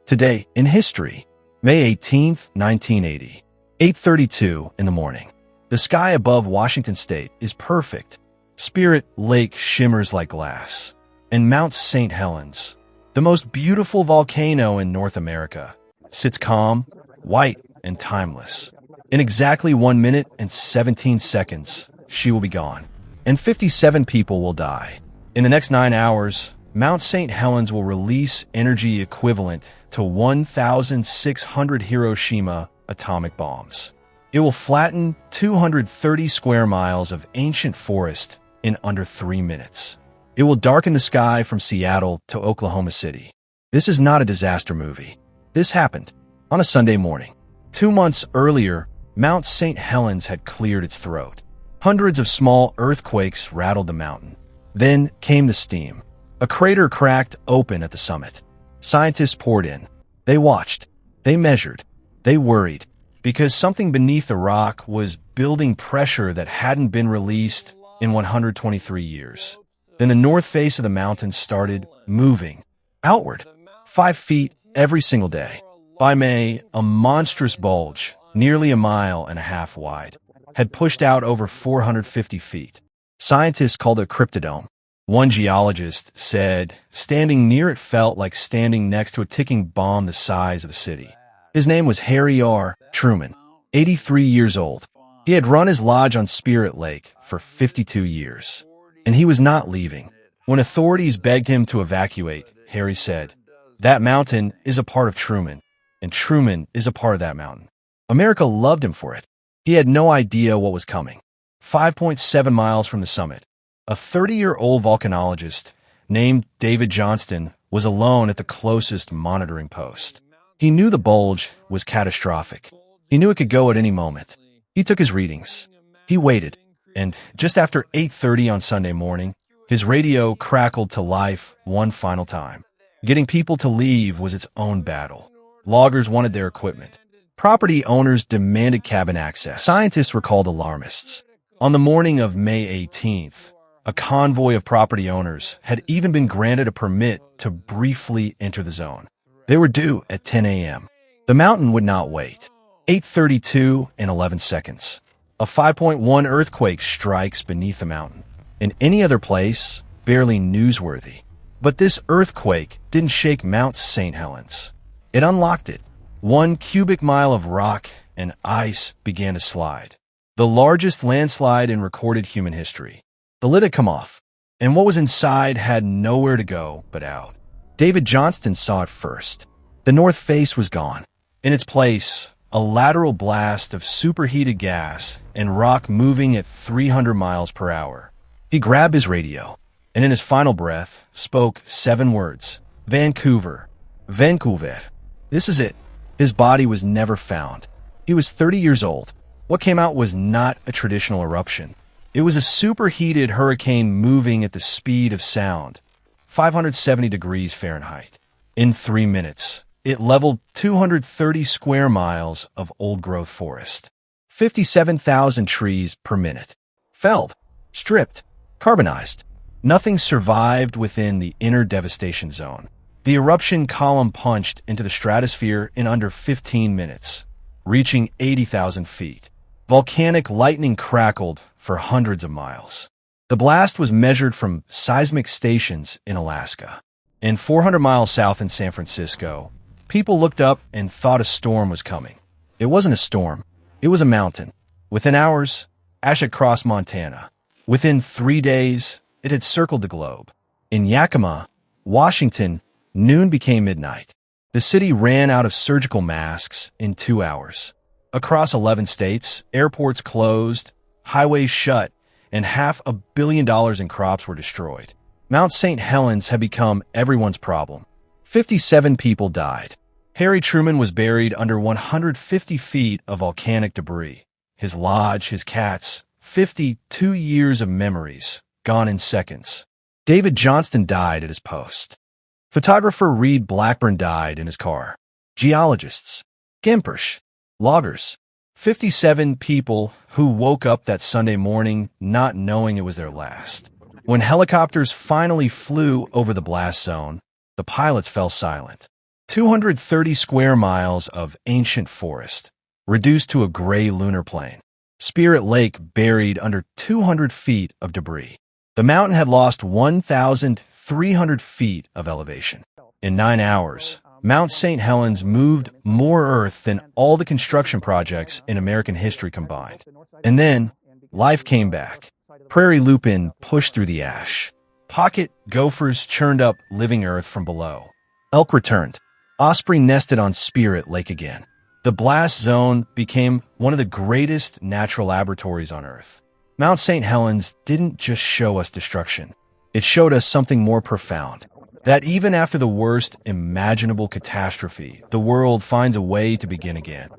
Today in history, May 18th, 1980, 8:32 in the morning. The sky above Washington state is perfect. Spirit Lake shimmers like glass. And Mount St. Helens, the most beautiful volcano in North America, sits calm, white, and timeless. In exactly 1 minute and 17 seconds, she will be gone, and 57 people will die. In the next 9 hours, Mount St. Helens will release energy equivalent to 1,600 Hiroshima atomic bombs. It will flatten 230 square miles of ancient forest in under 3 minutes. It will darken the sky from Seattle to Oklahoma City. This is not a disaster movie. This happened on a Sunday morning. 2 months earlier, Mount St. Helens had cleared its throat. Hundreds of small earthquakes rattled the mountain. Then came the steam. A crater cracked open at the summit. Scientists poured in. They watched. They measured. They worried, because something beneath the rock was building pressure that hadn't been released in 123 years. Then the north face of the mountain started moving outward, 5 feet every single day. By May, a monstrous bulge, nearly 1.5 miles wide, had pushed out over 450 feet. Scientists called it a cryptodome. One geologist said standing near it felt like standing next to a ticking bomb the size of a city. His name was Harry R. Truman, 83 years old. He had run his lodge on Spirit Lake for 52 years, and he was not leaving. When authorities begged him to evacuate, Harry said, "That mountain is a part of Truman, and Truman is a part of that mountain." America loved him for it. He had no idea what was coming. 5.7 miles from the summit, a 30-year-old volcanologist named David Johnston was alone at the closest monitoring post. He knew the bulge was catastrophic. He knew it could go at any moment. He took his readings. He waited, and just after 8:30 on Sunday morning, his radio crackled to life one final time. Getting people to leave was its own battle. Loggers wanted their equipment. Property owners demanded cabin access. Scientists were called alarmists. On the morning of May 18th, a convoy of property owners had even been granted a permit to briefly enter the zone. They were due at 10 a.m. The mountain would not wait. 8:32 and 11 seconds. A 5.1 earthquake strikes beneath the mountain. In any other place, barely newsworthy. But this earthquake didn't shake Mount St. Helens. It unlocked it. 1 cubic mile of rock and ice began to slide. The largest landslide in recorded human history. The lid had come off, and what was inside had nowhere to go but out. David Johnston saw it first. The north face was gone. In its place, a lateral blast of superheated gas and rock moving at 300 miles per hour. He grabbed his radio, and in his final breath, spoke 7 words. Vancouver. Vancouver. This is it. His body was never found. He was 30 years old. What came out was not a traditional eruption. It was a superheated hurricane moving at the speed of sound, 570 degrees Fahrenheit. In 3 minutes, it leveled 230 square miles of old-growth forest. 57,000 trees per minute. Felled, stripped, carbonized. Nothing survived within the inner devastation zone. The eruption column punched into the stratosphere in under 15 minutes, reaching 80,000 feet. Volcanic lightning crackled for hundreds of miles. The blast was measured from seismic stations in Alaska. And 400 miles south in San Francisco, people looked up and thought a storm was coming. It wasn't a storm. It was a mountain. Within hours, ash had crossed Montana. Within 3 days, it had circled the globe. In Yakima, Washington, noon became midnight. The city ran out of surgical masks in 2 hours. Across 11 states, airports closed, highways shut, and $500 million in crops were destroyed. Mount St. Helens had become everyone's problem. 57 people died. Harry Truman was buried under 150 feet of volcanic debris. His lodge, his cats, 52 years of memories, gone in seconds. David Johnston died at his post. Photographer Reed Blackburn died in his car. Geologists, gimpers, loggers, 57 people who woke up that Sunday morning not knowing it was their last. When helicopters finally flew over the blast zone, the pilots fell silent. 230 square miles of ancient forest, reduced to a gray lunar plain. Spirit Lake buried under 200 feet of debris. The mountain had lost 1,300 feet of elevation. In 9 hours, Mount St. Helens moved more earth than all the construction projects in American history combined. And then, life came back. Prairie lupin pushed through the ash. Pocket gophers churned up living earth from below. Elk returned. Osprey nested on Spirit Lake again. The blast zone became one of the greatest natural laboratories on Earth. Mount St. Helens didn't just show us destruction. It showed us something more profound. That even after the worst imaginable catastrophe, the world finds a way to begin again.